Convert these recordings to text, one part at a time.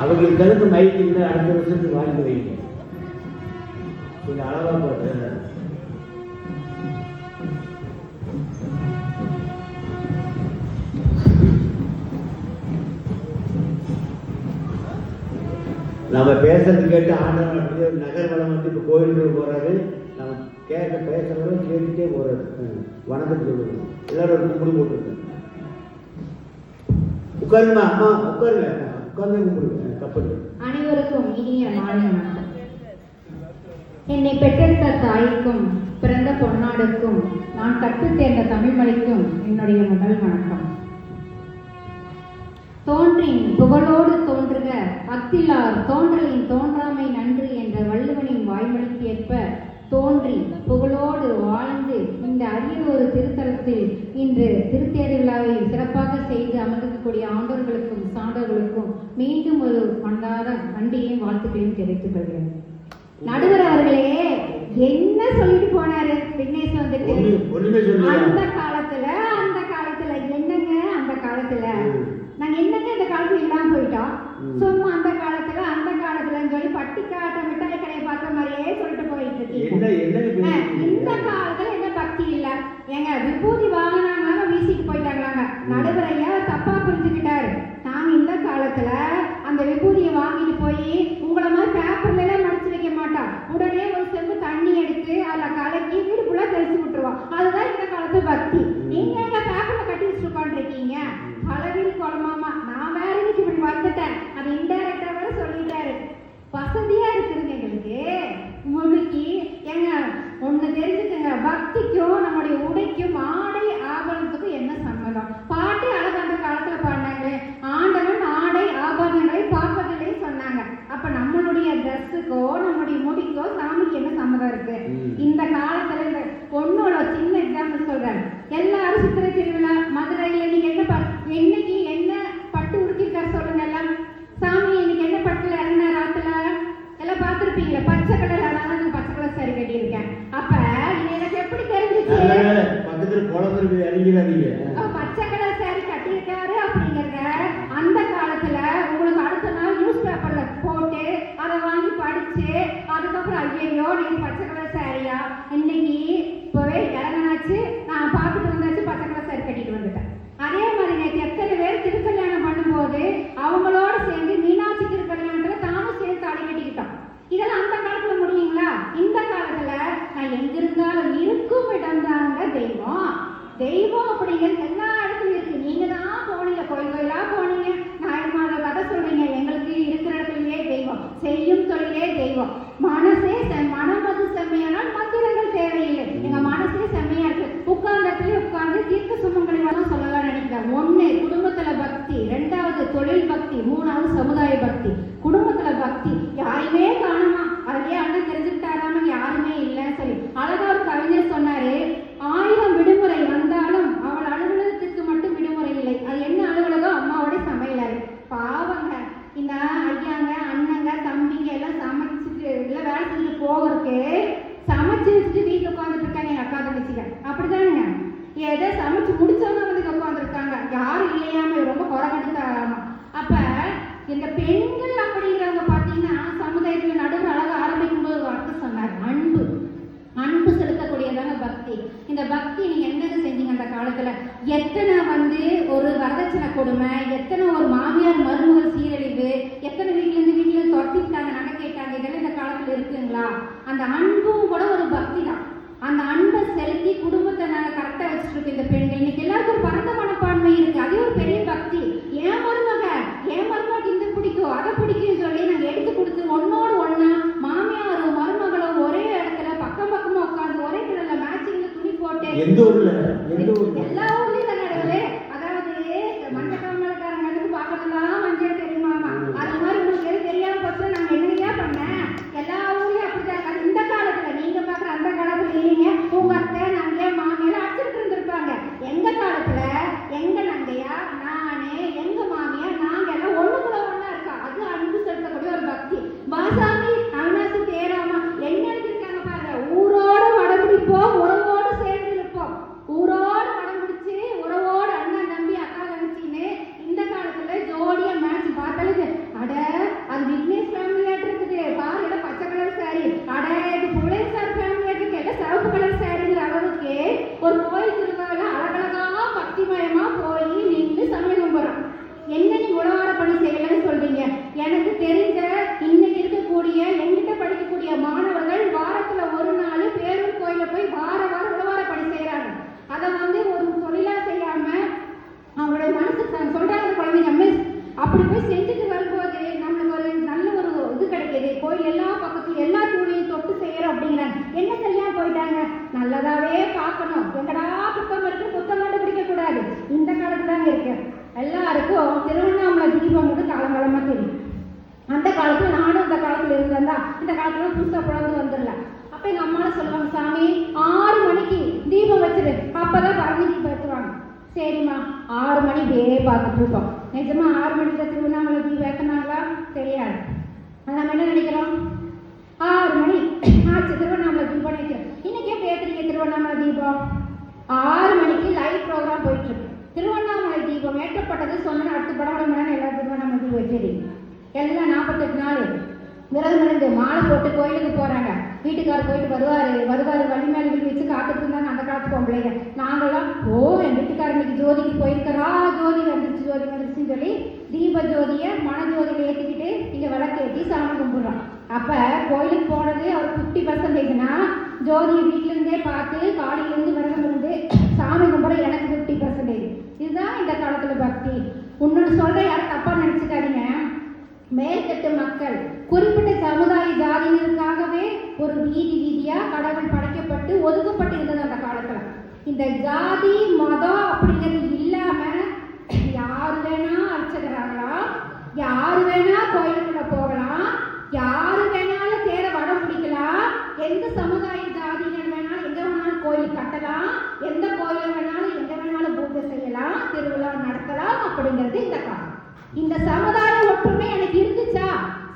அவங்களுக்கு தகுந்த மைக்கு இல்லை, அடுத்த வருஷத்துக்கு வாங்கி வைங்க. கொஞ்சம் அளவா போட்டு நம்ம பேசுறது கேட்டு ஆண்டவன் அப்படியே நகர் வளம் வந்து இப்போ கோயிலுக்கு போறாரு. நம்ம கேட்க பேசுறவரும் கேட்டுட்டே போறாரு. வணக்கம் சொல்லுங்க. எல்லாரும் ஒரு கும்பிடு போட்டுருக்கேன். உட்காருங்க அம்மா, உட்காருங்க, உட்கார்ந்து கும்பிடுங்க. கப்பல் அனைவருக்கும் இனிய மாலை வணக்கம். என்னை பெற்றெடுத்த தாய்க்கும் பிறந்த பொன்னாடுக்கும் நான் கற்றுத் தேர்ந்த தமிழ்மொழிக்கும் என்னுடைய முதல் வணக்கம். தோன்றின் புகழோடு தோன்றுக அத்திலார் தோன்றலின் தோன்றாமை நன்று என்ற வள்ளுவனின் வாய்மொழிக்கு ஏற்ப தோன்றி புகழோடு வாழ்ந்து இந்த அரிய ஒரு திருத்தலத்தில் இன்று திருத்தேர் விழாவை சிறப்பாக செய்து அமர்ந்திருக்கக்கூடிய ஆண்டவர்களுக்கும் சான்றோர்களுக்கும் மீண்டும் ஒரு மண்டார நன்றியையும் வாழ்த்துக்களையும் தெரிவித்துக் கொள்கிறேன். நடுவர் அவர்களே என்ன சொல்லிட்டு போனாரு விக்னேஷ் வந்துட்டு, அந்த காலத்துல என்னங்க, அந்த காலத்துல நாங்க என்னங்க இந்த காலத்துல இல்லாம போயிட்டோம். சும்மா அந்த காலத்துலன்னு சொல்லி பட்டிக்காட்ட மிட்டாய் கடையை பார்த்த மாதிரியே சொல்லிட்டு போயிட்டு இருக்கீங்க. இந்த காலத்துல என்ன பக்தி இல்ல எங்க விபூதி வாங்கினாங்க வீசிட்டு போயிட்டாங்களாங்க. நடுவரையா தப்பா புரிஞ்சுக்கிட்டாரு. நாங்க இந்த காலத்துல அந்த விபூதியை வாங்கிட்டு போய் உங்களை மாதிரி பேப்பர்ல எல்லாம் மடிச்சு வைக்க மாட்டோம். உடனே ஒரு செம்பு தண்ணி எடுத்து அதுல கலக்கி வீடு ஃபுல்லா தெளிச்சு விட்டுருவோம். அதுதான் இந்த காலத்து பக்தி. நீங்க எங்க பேப்பர்ல கட்டி வச்சுட்டு உட்காந்துருக்கீங்க. பலவீடு குளமாமா நான் வேற இன்னைக்கு இப்படி வந்துட்டேன். அது இன்டைரக்டா வேற சொல்லிட்டாரு. வசதியா இருக்குதுங்க எங்களுக்கு. உங்களுக்கு எங்க ஒண்ணு தெரிஞ்சுக்கங்க, பக்திக்கும் நம்முடைய உடைக்கும் ஆடை ஆபரணத்துக்கும் என்ன சம்மதம்? பாட்டு அழகு அந்த காலத்துல பாடினாங்க, ஆண்டவன் ஆடை ஆபரணங்களை பார்ப்பதில்லை சொன்னாங்க. அப்ப நம்மளுடைய ட்ரெஸ்ஸுக்கோ நம்முடைய முடிக்கோ சாமிக்கு என்ன சம்மதம் இருக்கு? இந்த காலத்துல இந்த பொண்ணோட சின்ன எக்ஸாம்பிள் சொல்றேன். எல்லாரும் சித்திரை திருவிழா மதுரையில நீங்க இன்னைக்கு என்ன பட்டு உடுத்திருக்காரு சொல்லுங்க. எல்லாம் சாமி இன்னைக்கு என்ன பட்டுல இறங்கின ராத்துல எல்லாம் பார்த்துருப்பீங்களா? பச்சை கலர். அதான் பச்சை கலர் சாரி கட்டியிருக்கேன். அப்ப இது எனக்கு எப்படி தெரிஞ்சிச்சு? பச்சை கலர் சாரி கட்டியிருக்காரு அப்படிங்கிறத அந்த காலத்துல உங்களுக்கு அடுத்த நாள் நியூஸ் பேப்பர்ல போட்டு அதை வாங்கி படிச்சு அதுக்கப்புறம் ஐயோ நீங்க பச்சை கலர் சாரியா, இன்னைக்கு இப்பவே இறங்கினாச்சு, நான் பார்த்துட்டு வந்தாச்சு, பச்சை கலர் சாரி கட்டிட்டு வந்துட்டேன். அதே மாதிரி நேற்று எத்தனை பேர் திருக்கல்யாணம் பண்ணும்போது அவங்களோட சேர்ந்து மீனாட்சி திருக்கல்யாணத்துல தானும் சேர்ந்து தாலி கட்டிக்கிட்டோம். இதெல்லாம் அந்த காலத்துல முடியுங்களா? இந்த காலத்துல நான் எங்க இருந்தாலும் இருக்கும் இடம் தாங்க தெய்வம். தெய்வம் அப்படிங்கிறது எல்லா இடத்துலயும் இருக்கு. நீங்க தான் போனீங்க, கோயில் கோயிலா போனீங்க, நாயன்மார கதை சொல்றீங்க. எங்களுக்கு இருக்கிற இடத்துலயே தெய்வம், செய்யும் தொழிலே தெய்வம். மனசே மனமது செம்மையானால் மந்திரங்கள் தேவையில்லை. எங்க மனசே செம்மையா இருக்கு. உட்கார்ந்து தீர்க்க சுமங்களை எல்லாம் சொல்லலாம் நினைக்கிறேன். ஒண்ணு குடும்பத்துல பக்தி, ரெண்டாவது தொழில் பக்தி, மூணாவது சமுதாய பக்தி. குடும்பத்துல பக்தி யாருமே காணுமா, அதுலயே அண்ணன் தெரிஞ்சுக்கிட்டாராம யாருமே இல்லைன்னு சொல்லி அழகா ஒரு கவிஞர் சொன்னாரு, 1000 விடுமுறை வந்தாலும் அவள் அலுவலகத்துக்கு மட்டும் விடுமுறை இல்லை. அது என்ன அலுவலகம்? அம்மாவோட சமையலறை. பாவங்க இந்த ஐயாங்க அண்ணங்க தம்பிங்க எல்லாம் சமைச்சிட்டு இல்ல வேலை செஞ்சுட்டு போகிறதுக்கு சமைச்சு வச்சுட்டு வீட்டுல உட்காந்துட்டு இருக்காங்க. எங்க அக்கா தங்கச்சிங்க அப்படிதானுங்க. ஏதோ சமைச்சு முடிச்சவங்க வந்து உட்காந்துருக்காங்க. யாரும் இல்லையாம ரொம்ப குறை கண்டுத்தாராம. அப்ப இந்த பெண்கள் அப்படிங்கிறவங்க பாத்தீங்கன்னா சமுதாயத்துல நடுவு அழக ஆரம்பிக்கும் போது வார்த்தை சொன்னார், அன்பு. அன்பு செலுத்தக்கூடியதான பக்தி. இந்த பக்தி நீங்க என்னது செஞ்சீங்க அந்த காலத்துல? எத்தனை ஒரு வரதட்சணை கொடுமை, எத்தனை ஒரு மாமியார் மருமகள் சீரழிவு, எத்தனை வீட்டுல தொட்டிட்டாங்க, நகை கேட்டாங்க. இதெல்லாம் இந்த காலத்துல இருக்குங்களா? அந்த அன்பும் கூட ஒரு பக்தி தான். அந்த அன்பை செலுத்தி குடும்பத்தை நாங்க கரெக்டா வச்சுட்டு இருக்கோம். இந்த பெண்கள் இன்னைக்கு எல்லாருக்கும் ஒரு பரந்த மனப்பான்மை இருக்கு. அதே ஒரு பெரிய பக்தி. என் மருமக இந்த பிடிக்கும் அதை பிடிக்கும் சொல்லி நாங்க எடுத்து கொடுத்து ஒன்னோடு ஒண்ணா மாமியாரும் மருமகளும் ஒரே இடத்துல பக்கம் பக்கமா உட்காந்து ஒரே கலர்ல மேட்சிங்ல துணி போட்டு எல்லா ஊர்லயும் நடக்குது. அதாவது மஞ்சக்காமலக்காரங்களுக்கு பாக்கிறதுலாம் மஞ்சள் தெரியுமாமா. அது மாதிரி உங்களுக்கு எது தெரியாம போச்சு. நாங்க என்னையா பண்ண எல்லா ஊர்லயும் அப்படிதான். இந்த காலத்துல நீங்க பாக்குற அந்த காலத்துல இல்லைங்க. உங்க அத்தை நாங்க மாமியார் அடிச்சுட்டு இருந்திருப்பாங்க. எங்க காலத்துல எங்க நங்கையா நானே எங்க மாமியார் நாங்க எல்லாம் ஒண்ணுக்குள்ள ஒண்ணா இருக்கா. அது அன்பு செலுத்தக்கூடிய ஒரு பக்தி. வாசாமி அவினாசி தேராமா என்ன எழுதிருக்காங்க பாருங்க, ஊரோடு வடபிடிப்போம் உறவோடு சேர்ந்து இருப்போம். தெரிஞ்ச இன்னைக்கு இருக்கக்கூடிய எங்கிட்ட படிக்கக்கூடிய மாணவர்கள் வாரத்துல ஒரு நாள் பேரூர் கோயில போய் வார வாரம் உழவார பணி செய்யறாங்க. அதை வந்து ஒரு தொழிலா செய்யாம அவங்களுடைய மனசு சொல்றாங்க குழந்தைங்க மிஸ் அப்படி போய் செஞ்சுட்டு வரும்போது நம்மளுக்கு ஒரு நல்ல ஒரு இது கிடைக்கிது. கோயில் எல்லா பக்கத்துலையும் எல்லா தூளையும் தொட்டு செய்யறோம் அப்படிங்கிறாங்க. என்ன செய்யாம போயிட்டாங்க? நல்லதாவே பார்க்கணும். எங்கடா புத்தகம் இருக்கு, புத்தகம் கண்டுபிடிக்க கூடாது. இந்த காலத்துல தாங்க இருக்கு. எல்லாருக்கும் திருவண்ணாமலை தீபம் வந்து காலங்காலமா தெரியும். அந்த காலத்துல நானும் இந்த காலத்துல இருந்தேன். இந்த காலத்துல புதுசா பிறந்து வந்துடல. அப்ப எங்க அம்மாவை சொல்லுவாங்க, சாமி 6 மணிக்கு தீபம் வச்சிரு, அப்பதான் பரணி தீபம் ஏற்றுவாங்க. சரிம்மா 6 மணி அப்படியே பார்த்துட்டு இருக்கோம். நிஜமா 6 மணிக்கு திருவண்ணாமலை தீபம் ஏற்றினாங்களா? தெரியாது. நம்ம என்ன நினைக்கிறோம்? 6 மணி ஆச்சு திருவண்ணாமலை தீபம் நினைக்கிறோம். இன்னைக்கு எப்படி ஏற்றுறீங்க திருவண்ணாமலை தீபம்? 6 மணிக்கு லைவ் ப்ரோக்ராம் போயிட்டு இருக்கு. திருவண்ணாமலை தீபம் ஏற்றப்பட்டது சொன்ன அடுத்த படம் எல்லா திருவண்ணாமலை தீபம் வச்சிருக்கீங்க. எல்லாம் 48 நாள் விரதம் இருந்து மாலை போட்டு கோயிலுக்கு போறாங்க. வீட்டுக்காரர் போயிட்டு வருவாரு வழி மேலே வீடு வச்சு காத்துட்டு இருந்தாங்க அந்த காலத்து பொம்பளைங்க. நாங்களாம் என் வீட்டுக்காரர் இன்னைக்கு ஜோதிக்கு போயிருக்கிறா, ஜோதி வந்துருச்சுன்னு சொல்லி தீப ஜோதியை மன ஜோதியில ஏற்றிக்கிட்டு இங்க விளக்கு ஏற்றி சாமி கும்பிடுறோம். அப்ப கோயிலுக்கு போனது அவர் 50%னா ஜோதியை வீட்டுல இருந்தே பார்த்து காலையில இருந்து விரதம் இருந்து சாமி கும்பிட எனக்கு 50%. இதுதான் இந்த காலத்துல பக்தி. இன்னொன்று சொல்ற யாரும் தப்பா நினைச்சுக்காதீங்க. மேற்கட்டு மக்கள் குறிப்பிட்ட சமுதாய ஜாதியினருக்காகவே ஒரு வீதியா கடவுள் படைக்கப்பட்டு ஒதுக்கப்பட்டு இருந்தது அந்த காலத்துல. இந்த ஜாதி மதம் அப்படிங்கிறது இல்லாம யாரு வேணா அர்ச்சகராகலாம், யாரு வேணா கோயிலுக்குள்ள போகலாம், யாரு வேணாலும் தேர வடம் பிடிக்கலாம், எந்த சமுதாய ஜாதியினர் வேணாலும் எங்க வேணாலும் கோயில் கட்டலாம், எந்த கோயில் வேணாலும் எங்க வேணாலும் பூஜை செய்யலாம், திருவிழா நடத்தலாம் அப்படிங்கிறது இந்த காலம். இந்த சமுதாய ஒற்றுமை எனக்கு இருந்துச்சா?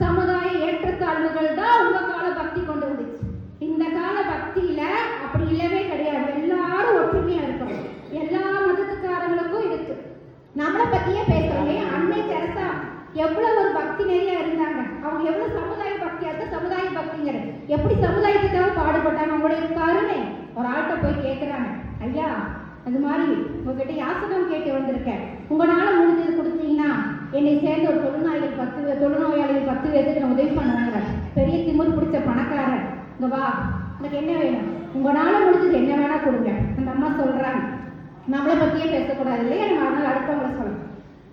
சமுதாய ஏற்றத்தாழ்வுகள் தான் உங்க கால பக்தி கொண்டு வந்துச்சு. இந்த கால பக்தியில அப்படி இல்லவே கிடையாது. எல்லாரும் ஒற்றுமையா இருக்கணும். எல்லா மதத்துக்காரங்களுக்கும் இருக்கு. நம்மளை பத்தியே பேசுறோமே, அன்னை தெரசா எவ்வளவு ஒரு பக்தி நிறைய இருந்தாங்க. அவங்க எவ்வளவு சமுதாய பக்தியாக சமுதாய பக்திங்கிறது எப்படி சமுதாயத்துக்காக பாடுபட்டாங்க. அவங்களுடைய கருணை. ஒரு ஆள்கிட்ட போய் கேட்கிறாங்க, ஐயா அது மாதிரி உங்ககிட்ட யாசகம் கேட்டு வந்திருக்கேன், உங்களால முடிஞ்சது கொடுத்தீங்கன்னா என்னை சேர்ந்த ஒரு தொழுநோயாளிகள் 10 பேருக்கு நான் உதவி பண்ணுவாங்க. பெரிய திமிர் பிடிச்ச பணக்காரன், இங்க வா உனக்கு என்ன வேணும், உங்களால முடிஞ்சது என்ன வேணா கொடுங்க. அந்த அம்மா சொல்றாங்க, நம்மளை பத்தியே பேசக்கூடாது இல்லையா, நம்ம அதனால அடுத்தவங்களை சொல்லணும்.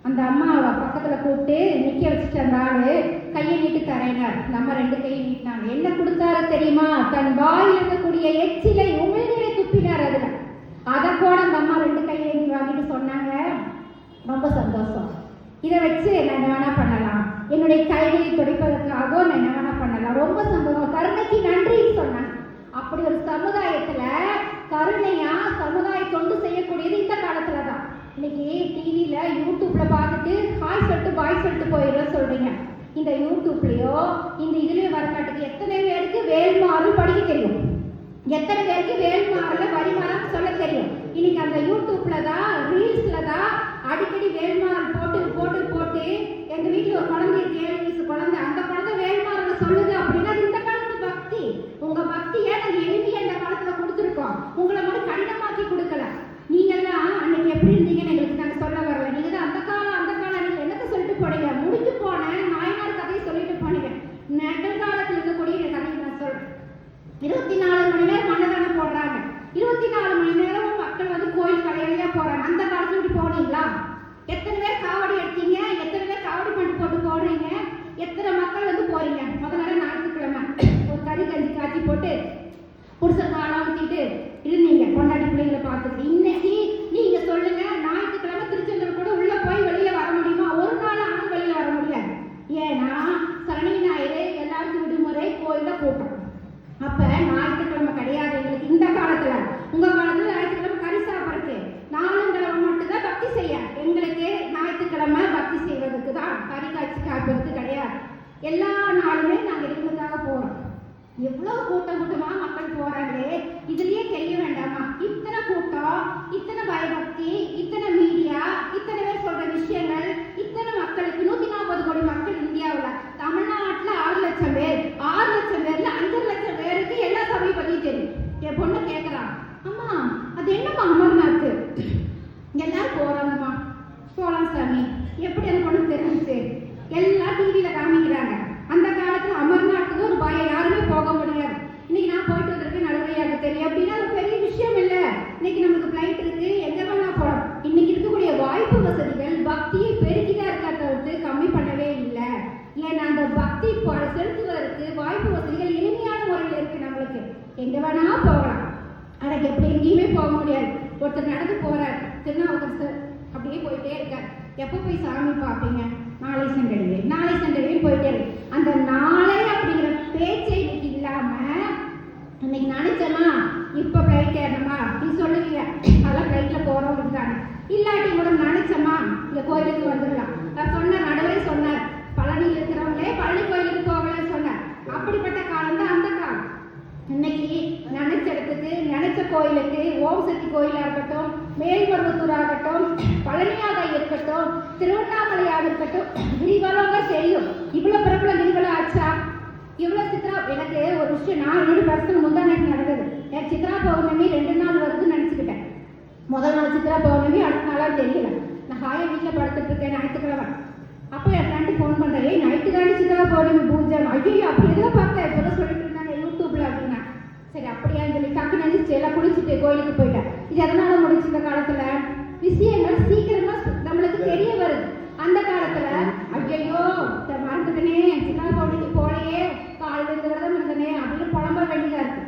அந்த அம்மா பக்கத்துல கூப்பிட்டு நிக்க வச்சுட்டு அந்த ஆளு கையை நீட்டு தரையினார். நம்ம 2 கையை நீட்டினாங்க. என்ன கொடுத்தாரு தெரியுமா? தன் வாயில் இருக்கக்கூடிய எச்சிலை உமிழ்நீரை துப்பினார். அதுல அதை கூட அந்த அம்மா 2 கையை வாங்கிட்டு சொன்னாங்க, ரொம்ப சந்தோஷம், இதை வச்சு நான் என்ன வேணா பண்ணலாம், என்னுடைய கைகளை துடைப்பதற்காக நான் என்ன வேணா பண்ணலாம், ரொம்ப சந்தோஷம், கருணைக்கு நன்றின்னு சொன்னாங்க. அப்படி ஒரு சமுதாயத்துல கருணையா சமுதாய தொண்டு செய்யக்கூடியது இந்த காலத்துலதான். இன்னைக்கு டிவியில யூடியூப்ல பார்த்துட்டு ஹாய் சொல்லிட்டு பாய் சொல்லிட்டு போயிடுற சொல்றீங்க. இந்த யூடியூப்லயோ இந்த இதுலயோ வரக்காட்டுக்கு எத்தனை பேருக்கு வேல்மாறு படிக்க தெரியும், எத்தனை பேருக்கு வேல்மாறுல வரிமாறம் சொல்ல தெரியும். இன்னைக்கு அந்த யூடியூப்ல தான் ரீல்ஸ்ல தான் அடிக்கடி வேல்மாறல் போட்டு போட்டு போட்டு எங்க வீட்டுல ஒரு குழந்தை இருக்கு, 7 வயசு குழந்தை, அந்த குழந்தை வேல்மாறல சொல்லுது அப்படின்னா இந்த காலத்து பக்தி. உங்க பக்தியை நாங்க எளிமையா இந்த காலத்துல கொடுத்துருக்கோம், உங்களை மட்டும் கடினமாக்கி கொடுக்கல. நீங்க எல்லாம் அன்னைக்கு எப்படி இருந்தீங்கன்னு எங்களுக்கு நாங்க சொல்ல வரல. நீங்க தான் அந்த காலம் நீங்க என்னத்தை சொல்லிட்டு போனீங்க, முடிச்சு போன நாயனார் கதையை சொல்லிட்டு போனீங்க. நிகழ்காலத்தில் இருக்கக்கூடிய கதையை நான் சொல்றேன். 24 மணி நேரம் அன்னதானம் போடுறாங்க. 24 மணி நேரம் மக்கள் வந்து கோயில் கடையிலையா போறாங்க. அந்த காலத்துல இப்படி போனீங்களா? எத்தனை பேர் காவடி எடுத்தீங்க, எத்தனை பேர் காவடி பண்ணி போட்டு போடுறீங்க, எத்தனை மக்கள் வந்து போறீங்க. முதல்ல ஞாயிற்றுக்கிழமை ஒரு கறி கஞ்சி காய்ச்சி போட்டு புருஷன் காலம் ஊத்திட்டு இருந்தீங்க, கொண்டாடி பிள்ளைங்களை பார்த்துட்டு. இன்னைக்கு நீங்க சொல்லுங்க, ஞாயிற்றுக்கிழமை திருச்செந்தூர் கூட உள்ள போய் வெளியில வர முடியுமா? ஒரு நாள் ஆணும் வெளியில வர முடியாது. ஏன்னா சனி ஞாயிறு எல்லாருக்கும் விடுமுறை, கோயில கூட்டம். அப்ப ஞாயிற்றுக்கிழமை கிடையாது எங்களுக்கு இந்த காலத்துல. உங்க காலத்துல ஞாயிற்றுக்கிழமை கறி சாப்பிடுறது, நாளுங்கிழமை மட்டும்தான் பக்தி செய்ய. எங்களுக்கு ஞாயிற்றுக்கிழமை பக்தி செய்வதற்கு தான், கறி காய்ச்சி காப்பதற்கு கிடையாது. எல்லா நாளுமே நாங்க இதுக்காக போறோம். எவ்வளவு கூட்டமா மக்கள் போறாங்களே, இதுலயே தெரிய வேண்டாமா? இத்தனை கூட்டம், இத்தனை பயபக்தி, இத்தனை மீடியா, இத்தனை பேர் சொல்ற விஷயங்கள், இத்தனை மக்களுக்கு 140 கோடி மக்கள் இந்தியாவில். தமிழ்நாட்டுல 6 லட்சம் பேர், 6 லட்சம் பேர்ல 5 லட்சம் பேருக்கு எல்லா சபையை பத்தி தெரியும். என் பொண்ணு கேட்கறான், அம்மா அது என்னம்மா அமர்நாத்? எல்லாரும் போறாங்கம்மா. போலாம் சாமி. எப்படி அந்த பொண்ணு தெரிஞ்சுச்சு? எல்லாம் டிவியில காமிக்கிறாங்க. எங்க வேணா போகலாம். எனக்கு எப்படி எங்கேயுமே போக முடியாது. ஒருத்தர் நடந்து போறார், திருநாவுக்கரசர் அப்படியே போயிட்டே இருக்கார். எப்போ போய் சாமி பார்ப்பீங்க? நாளை சென்றடைவே, நாளை சென்றடைவே போயிட்டே இருக்கு. அந்த நாளை அப்படிங்கிற பேச்சை இன்னைக்கு இல்லாம, இன்னைக்கு நினைச்சோமா இப்ப பிளைட் ஏறணுமா நீ சொல்லுவீங்க, அதெல்லாம் பிளைட்ல போறவங்களுக்கு தானே. இல்லாட்டி கூட நினைச்சோமா இந்த கோயிலுக்கு வந்துடலாம். சொன்ன நடுவே சொன்னார், பழனியில் இருக்கிறவங்களே பழனி கோயிலுக்கு போகலன்னு சொன்னார். அப்படிப்பட்ட காலம் தான் அந்த காலம். இன்னைக்கு நினைச்ச இடத்துக்கு, நினைச்ச கோயிலுக்கு, ஓம் சக்தி கோயிலா இருக்கட்டும், மேல்மருவத்தூர் ஆகட்டும், பழனியாக இருக்கட்டும், திருவண்ணாமலையாக இருக்கட்டும், கிரிவலங்க தெரியும். இவ்வளவு பிரபல கிரிவலம் ஆச்சா? இவ்வளவு சித்ரா, எனக்கு ஒரு விஷயம், நான் என்னோட பர்சனல் முந்தானேக்கு நடந்தது. எனக்கு சித்ரா பௌர்ணமி 2 நாள் வருதுன்னு நினைச்சுக்கிட்டேன். முதல் நாள் சித்ரா பௌர்ணமி, அடுத்த நாளா தெரியல. நான் ஹாயா வீட்டில் படுத்துட்டு இருக்கேன் ஞாயிற்றுக்கிழமை. அப்போ என் ஃப்ரெண்டு ஃபோன் பண்ணுறேன், ஏய் நைட்டு தாண்டி சித்ரா பௌர்ணமி பூஜை. ஐயோ அப்படி எதில் பார்த்தேன், இப்போதான் சொல்லிட்டு இருந்தாங்க யூடியூப்ல அப்படின்னா. சரி அப்படியான்னு சொல்லி டக்கு நினைச்சு எல்லாம் குளிச்சுட்டு கோயிலுக்கு போயிட்டேன். இது எதனால முடிச்சு இந்த காலத்துல விஷயங்கள் சீக்கிரமா நம்மளுக்கு தெரிய வருது. அந்த காலத்துல ஐயோ மறந்துட்டனே, சித்ரா பௌர்ணமிக்கு போலையே, காலையில இருந்து விரதம் இருந்தனே அப்படின்னு புலம்ப வேண்டியதா இருக்கு.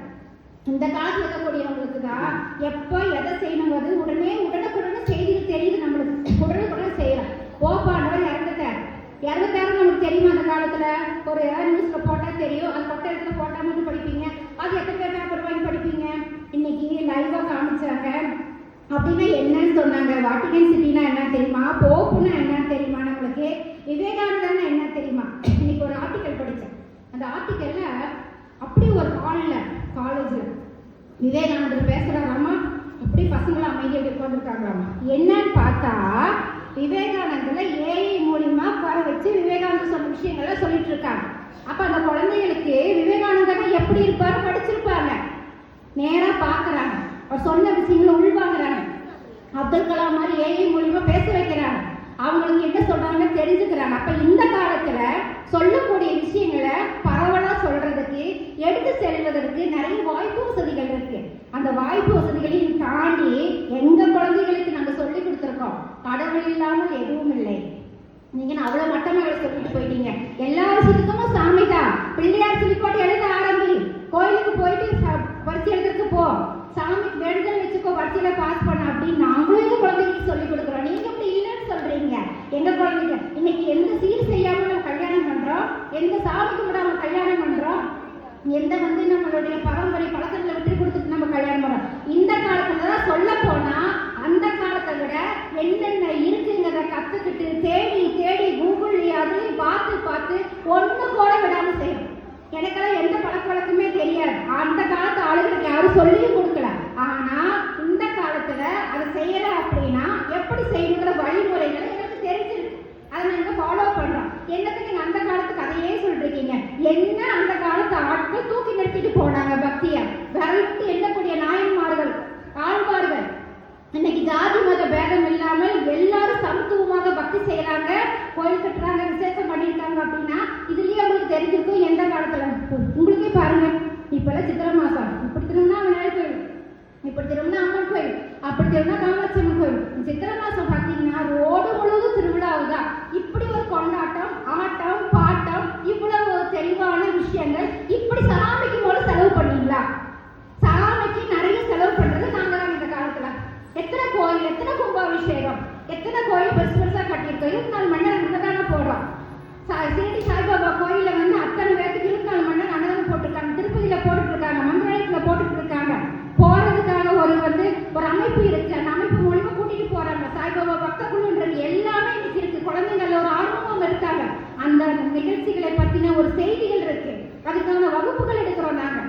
இந்த காலத்துல இருக்கக்கூடியவங்களுக்கு தான் எப்போ எதை செய்யணுங்கிறது உடனுக்குடனே செய்திகள் தெரியுது. நம்மளுக்கு உடனுக்குடனே செய்யலாம். ஓப்பாண்டவர் இறந்துட்டார், நமக்கு தெரியுமா? அந்த காலத்துல ஒரு நியூஸ்ல போட்டா தெரியும். அது பட்ட இடத்துல போட்டா மட்டும் படிப்பீங்க. அது எத்தனை பேர் பேப்பர் வாங்கி படிப்பீங்க? இன்னைக்கு லைவா காமிச்சாங்க. அப்படின்னா என்னன்னு சொன்னாங்க? வாட்டிகன் சிட்டினா என்ன தெரியுமா? போப்புன்னா என்னன்னு தெரியுமா? நம்மளுக்கு விவேகானந்தர்னா என்ன தெரியுமா? இன்னைக்கு ஒரு ஆர்டிக்கல் படித்தேன். அந்த ஆர்டிக்கல்ல அப்படி ஒரு காலேஜ்ல விவேகானந்தர் பேசுறாராமா. அப்படி பசங்களாம் அமைதியாக உட்காந்துருக்காங்களாமா. என்னன்னு பார்த்தா விவேகானந்தர்ல ஏஐ மூலியமா வர வச்சு விவேகானந்தர் சொன்ன விஷயங்களை சொல்லிட்டு இருக்காங்க. அப்ப அந்த குழந்தைகளுக்கு விவேகானந்தர் எப்படி இருப்பாரு படிச்சிருப்பாங்க, நேரா பாக்குறாங்க, அவர் சொன்ன விஷயங்களை உள்வாங்குறாங்க. அப்துல் கலாம் மாதிரி ஏஐ மூலியமா பேச வைக்கிறாங்க. அவங்களுக்கு என்ன சொல்றாங்க தெரிஞ்சுக்கிறாங்க. அப்ப இந்த காலத்துல சொல்லக்கூடிய விஷயங்களை பரவலா சொல்றதுக்கு, எடுத்து செல்வதற்கு நிறைய வாய்ப்பு வசதிகள் இருக்கு. அந்த வாய்ப்பு வசதிகளையும் தாண்டி எங்க குழந்தைகளுக்கு நாங்க சொல்லி கொடுத்துருக்கோம், கடவுள் இல்லாமல் எதுவும் இல்லை. நீங்க அவ்வளவு மட்டமா சொல்லிட்டு போயிட்டீங்க. எல்லா விஷயத்துக்கும் சாமி தான். பிள்ளையார் சொல்லி போட்டு எழுத ஆரம்பி, கோயிலுக்கு போயிட்டு பரிசு எழுதுறதுக்கு போ, சாமிக்கு வேண்டுதல் வச்சுக்கோ, பரிசையில பாஸ் பண்ண அப்படின்னு நாங்களும் எங்க குழந்தைகளுக்கு சொல்லி கொடுக்குறோம். நீங்க அப்படி இல்லைன்னு சொல்றீங்க. எங்க குழந்தைங்க இன்னைக்கு எந்த சீர் செய்யாம நம்ம கல்யாணம் பண்றோம், எந்த சாமிக்கு விடாம கல்யாணம் பண்றோம், எந்த நம்மளுடைய பரம்பரை பழக்கங்களை விட்டு கொடுத்துட்டு நம்ம கல்யாணம் பண்றோம். இந்த காலத்துலதான் சொல்ல போனா அந்த காலத்தை விட என்னென்ன இருக்குங்கிறத கத்துக்கிட்டு தேடி தேடி கூகுள்லயே அதுலயும் பார்த்து ஒண்ணு கூட விடாம செய்யணும். எனக்கெல்லாம் எந்த பழக்க வழக்கமே தெரியாது. அந்த காலத்து ஆளுங்களுக்கு யாரும் சொல்லியும் கொடுக்கல. ஆனா இந்த காலத்துல அதை செய்யல அப்படின்னா எப்படி செய்யணுங்கிற வழிமுறைகளை எனக்கு தெரிஞ்சிருக்கு. அதை நாங்க ஃபாலோ பண்றோம். என்னத்துக்கு நீங்க அந்த காலத்து கதையே சொல்றீங்க? என்ன அந்த காலத்து ஆட்கள் தூக்கி நிறுத்திட்டு போனாங்க பக்திய, விரட்டு எண்ணக்கூடிய நாயன்மார்கள், ஆழ்வார்கள். இன்னைக்கு ஜாதி மத பேதம் இல்லாமல் எல்லாரும் சமத்துவமாக பக்தி செய்யறாங்க, கோயில் கட்டுறாங்க, விசேஷம் பண்ணிருக்காங்க. அப்படின்னா இதுலயே உங்களுக்கு தெரிஞ்சிருக்கும் எந்த காலத்துல. உங்களுக்கே பாருங்க, இப்பெல்லாம் சித்திரை மாசம் இப்படி திரும்பினா விநாயகர் கோயில், இப்படி திரும்பினா அம்மன் கோயில், அப்படி திரும்பினா காமாட்சி அம்மன் கோயில். சித்திரை மாசம் பார்த்தீங்கன்னா ரோடு முழுவதும் திருவிழாவுதான். இப்படி ஒரு கொண்டாட்டம், ஆட்டம், பாட்டம், இவ்வளவு தெளிவான விஷயங்கள். இப்படி சாமிக்கு போல செலவு பண்ணீங்களா? சாமிக்கு நிறைய செலவு பண்றது நாங்க தான் இந்த காலத்துல. எத்தனை கோயில், எத்தனை கும்பாபிஷேகம், எத்தனை கோயில் பெருசு பெருசா கட்டியிருக்கோம். 24 மணி நேரம் அன்னதானம் போடுறோம். சிரடி சாய்பாபா கோயில அத்தனை பேருக்கு 24 மணி நேரம் அன்னதானம் போட்டிருக்காங்க. திருப்பதியில போட்டுட்டு இருக்காங்க, மந்திராலயத்துல போட்டுட்டு இருக்காங்க. போறதுக்காக ஒரு அமைப்பு இருக்கு. அந்த அமைப்பு மூலமா கூட்டிட்டு போறாங்க. சாய்பாபா பக்த குழுன்றது எல்லாமே இன்னைக்கு இருக்கு. குழந்தைகள் ஒரு ஆர்வமும் இருக்காங்க. அந்த நிகழ்ச்சிகளை பத்தின ஒரு செய்திகள் இருக்கு. அதுக்கான வகுப்புகள் எடுக்கிறோம். நாங்க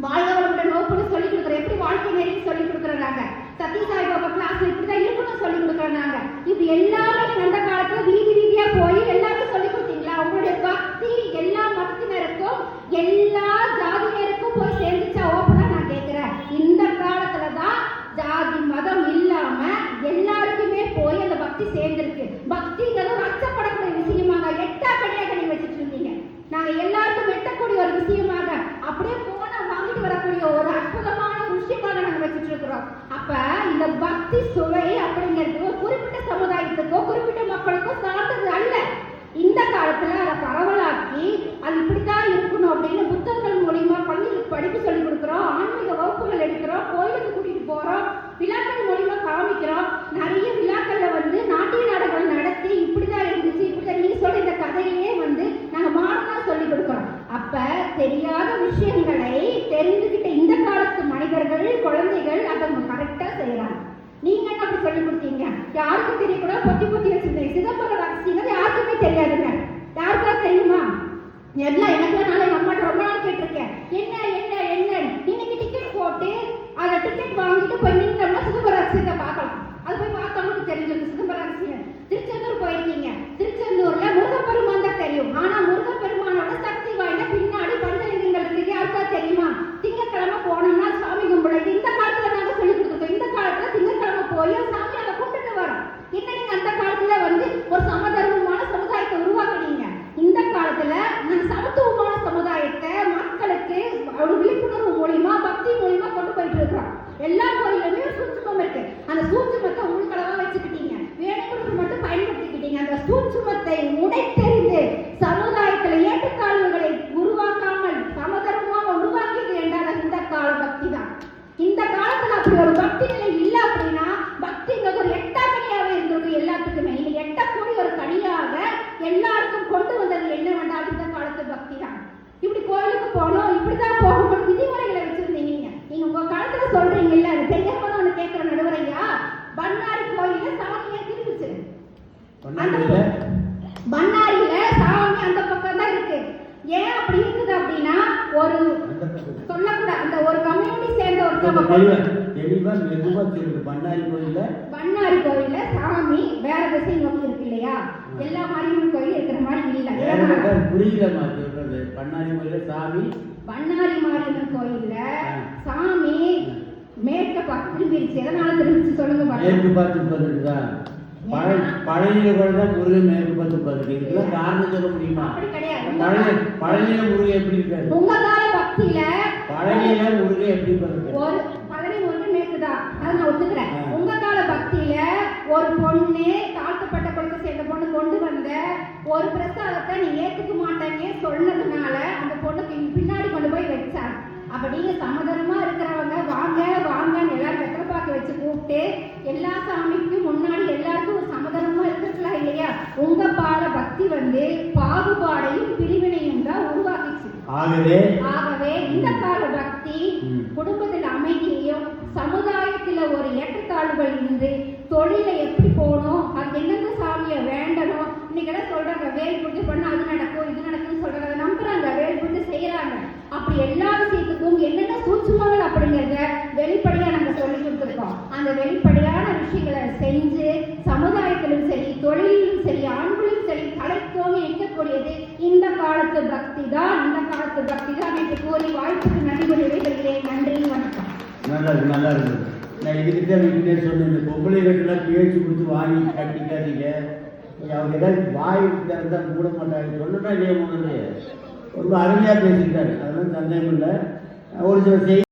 வாழ்க வளமுடன் நோக்குன்னு சொல்லி கொடுக்குறோம். எப்படி வாழ்க்கை நெறின்னு சொல்லி கொடுக்குறாங்க. சத்ய சாய்பாபா கிளாஸ் இப்படிதான் இருக்கணும் சொல்லி கொடுக்குறாங்க. இது எல்லாமே அந்த காலத்துல வீதி வீதியா போய் எல்லாருக்கும் சொல்லி கொடுத்தீங்களா? உங்களுடைய பக்தி எல்லா மதத்தினருக்கும் எல்லா ஜாதியினருக்கும் போய் சேர்ந்துச்சா? ஓப்பனா நான் கேட்கிறேன். இந்த காலத்துலதான் ஜாதி மதம் இல்லாம எல்லாருக்குமே போய் அந்த பக்தி சேர்ந்திருக்கு. பக்திங்கிறது ஒரு அச்சப்படக்கூடிய விஷயமாக எட்டா கடையாக நீங்க வச்சுட்டு இருந்தீங்க. நாங்க எல்லாருக்கும் வெட்டக்கூடிய ஒரு விஷயமாக அப்படியே போன வாங்கிட்டு வரக்கூடிய ஒரு அற்புதமான விஷயமாக நாங்க வச்சுட்டு இருக்கிறோம். அப்ப இந்த பக்தி சுவை அப்படிங்கிறது ஒரு குறிப்பிட்ட சமுதாயத்துக்கோ குறிப்பிட்ட மக்களுக்கோ சார்ந்தது அல்ல. இந்த காலத்துல அதை பரவலாக்கி அது இப்படித்தான் இருக்கணும் அப்படின்னு புத்தகங்கள் மூலியமா பள்ளிகளுக்கு படிப்பு சொல்லி கொடுக்குறோம், ஆன்மீக வகுப்புகள் எடுக்கிறோம், கோயிலுக்கு கூட்டிட்டு போறோம், விழாக்கள் மூலியமா காமிக்கிறோம். நிறைய விழாக்கள்ல வந்து நாட்டிய நாடகங்கள் நடத்தி இப்படிதான் இருந்துச்சு, இப்படிதான் நீங்க சொல்ற இந்த கதையிலேயே வந்து நாங்க மாடலா சொல்லி கொடுக்குறோம். அப்ப தெரியாத விஷயங்களை தெரிஞ்சுக்கிட்ட இந்த காலத்து மனிதர்கள், குழந்தைகள் அதை கரெக்டா செய்யறாங்க. நீங்க என்ன அப்படி சொல்லி கொடுத்தீங்க? யாருக்கும் தெரியக்கூடாது, பொத்தி பொத்தி வச்சிருந்தீங்க. சிதம்பர ரகசியங்கள் யாருக்குமே தெரியாதுங்க. யாருக்கா தெரியுமா? எல்லாம் எனக்கு நாளை அம்மாட்ட ரொம்ப நாள் கேட்டிருக்கேன். என்ன என்ன என்ன இன்னைக்கு டிக்கெட் போட்டு அதை டிக்கெட் வாங்கிட்டு போய் நின்றோம்னா சிதம்பர ரகசியத்தை பார்க்கலாம். அது போய் பார்த்தவங்களுக்கு தெரிஞ்சிருக்கு சிதம்பர ரகசியம். திருச்செந்தூர் போயிருக்கீங்க, திருச்செந்தூர்ல முருகப்பெருமான் தான் தெரியும். ஆனா முருகப்பெருமானோட சக்தி வாய்ந்த பின்னாடி பஞ்சலிங்கங்கள் இருக்கு. யாருக்கா தெரியுமா? திங்கக்கிழமை போனோம்னா சாமி கும்பிடுறது இந்த காலத்துல நாங்க சொல்லி கொடுத்துருக்கோம். இந்த காலத்துல திங்கக்கிழமை போய் சாமி அதை கும்பிட்டு வரோம். என்ன நீங்க அந்த காலத்துல வந்து ஒரு சமதர்மமான சமுதாயத்தை உருவாக்குனீங்க. இந்த காலத்துல நாங்க சமத்துவமான சமுதாயத்தை மக்களுக்கு ஒரு விழிப்புணர்வு மூலியமா பக்தி மூலியமா கொண்டு போயிட்டு இருக்கிறோம். எல்லா கோயிலுமே சூட்சுமம் இருக்கு. அந்த சூட்சுமத்தை உள்களவா வச்சுக்கிட்டீங்க, வேணுங்கிறது மட்டும் பயன்படுத்திக்கிட்டீங்க. அந்த சூட்சுமத்தை உடைத்தெறிந்து சமுதாயத்துல ஏற்றத்தாழ்வுகளை உருவாக்காமல் சமதர்மமாக உருவாக்கியது என்றால் இந்த கால பக்தி தான். இந்த காலத்துல அப்படி ஒரு பக்தி நிலை இல்லை அப்படின்னா பக்திங்கிறது ஒரு எட்டா கனியாவே இருந்திருக்கு எல்லாத்துக்குமே. நீங்க எட்டக்கூடிய ஒரு கனியாக எல்லாருக்கும் கொண்டு வந்தது என்ன வேண்டாம் இந்த காலத்து பக்தி தான். இப்படி கோயிலுக்கு போகணும், இப்படிதான் போகணும் விதிமுறைகளை வச்சிருந்தீங்க. நீங்க உங்க காலத்துல சொல்றீங்கல்ல, அது தெரியாம ஒண்ணு கேட்கிற நடுவரையா, பண்ணாரி கோயில சாமியை திருப்பிச்சு. பண்ணாரியில சாமி அந்த பக்கம் தான் இருக்கு. ஏன் அப்படி இருக்குது அப்படின்னா ஒரு சொல்லக்கூடாது, அந்த ஒரு கம்யூனிட்டி சேர்ந்த ஒரு பண்ணாரி கோயில சாமி வேற திசை நோக்கி இருக்கு இல்லையா? எல்லா மாரியம்மன் கோயில் இருக்கிற மாதிரி இல்ல. பண்ணாரி மாரியம்மன் கோயில்ல சாமி மேற்க பார்த்து திரும்பிடுச்சு. எதனால திரும்பிச்சு சொல்லுங்க. மேற்கு பார்த்து வந்துருக்கா? பழனியில கூட முருகன் மேற்கு பார்த்து பார்த்துருக்கீங்களா? காரணம் சொல்ல முடியுமா? அப்படி கிடையாது. பழனியில முருகன் எப்படி இருக்காரு? உங்க கால பக்தியில பழனியில முருகன் எப்படி பார்த்துருக்காரு? ஒரு பழனி முருகன் மேற்குதான், அதை நான் ஒத்துக்கிறேன். உங்க கால பக்தியில ஒரு பொண்ணு தாழ்த்தப்பட்ட குளத்தை சேர்ந்த பொண்ணு கொண்டு வந்த ஒரு பிரசாதத்தை நீ ஏத்துக்க மாட்டேங்க சொன்னதுனால அந்த பொண்ணுக்கு பின்னாடி கொண்டு போய் வச்சாங்க. அப்ப நீங்க சமதர்மா இருக்கிறவங்க வாங்க வாங்கன்னு எல்லாரும் வெத்தலைப்பாக்கு வச்சு கூப்பிட்டு எல்லா சாமிக்கும் முன்னாடி எல்லாருக்கும் ஒரு சமதர்மா இருக்கலாம் இல்லையா? உங்க பால பக்தி வந்து பாகுபாடையும் பிரிவினையும் தான் உருவாக்கிச்சு. ஆகவே இந்த கால பக்தி குடும்பத்தில் அமைதியையும் சமுதாயத்துல ஒரு ஏற்றத்தாழ்வுகள் இருந்து தொழிலை எப்படி போகணும், அது என்னென்ன சாமியை வேண்டணும். இன்னைக்கு எல்லாம் சொல்றாங்க வேல் பூஜை பண்ணா அது நடக்கும் இது நடக்கும்னு சொல்றாங்க. அதை நம்புறாங்க, வேல் பூஜை செய்யறாங்க. அப்படி எல்லா விஷயத்துக்கும் என்னென்ன சூட்சுமங்கள் அப்படிங்கிறத வெளிப்படையா நம்ம சொல்லி கொடுத்துருக்கோம். அந்த வெளிப்படையான விஷயங்களை செஞ்சு சமுதாயத்திலும் சரி தொழிலும் சரி ஆண்களும் சரி தலைத்தோங்கி நிற்கக்கூடியது இந்த காலத்து பக்தி தான். இந்த காலத்து பக்தி தான் என்று கூறி வாய்ப்புக்கு நன்றி விடைபெறுகிறேன். நன்றி, வணக்கம். நல்லா இருந்தது. நான் இதுக்கிட்ட வீட்டிலே சொன்னேன், இந்த பொம்பளை கட்டெல்லாம் பேச்சு கொடுத்து வாங்கி கட்டிக்காதீங்க. அவங்க ஏதாவது வாய் திறந்தால் மூட மாட்டாங்க. சொல்லட்டா இல்லையா? முதல்ல ரொம்ப அருமையாக பேசிட்டாரு, அதெல்லாம் சந்தேகம் இல்லை. ஒரு சில செய்தி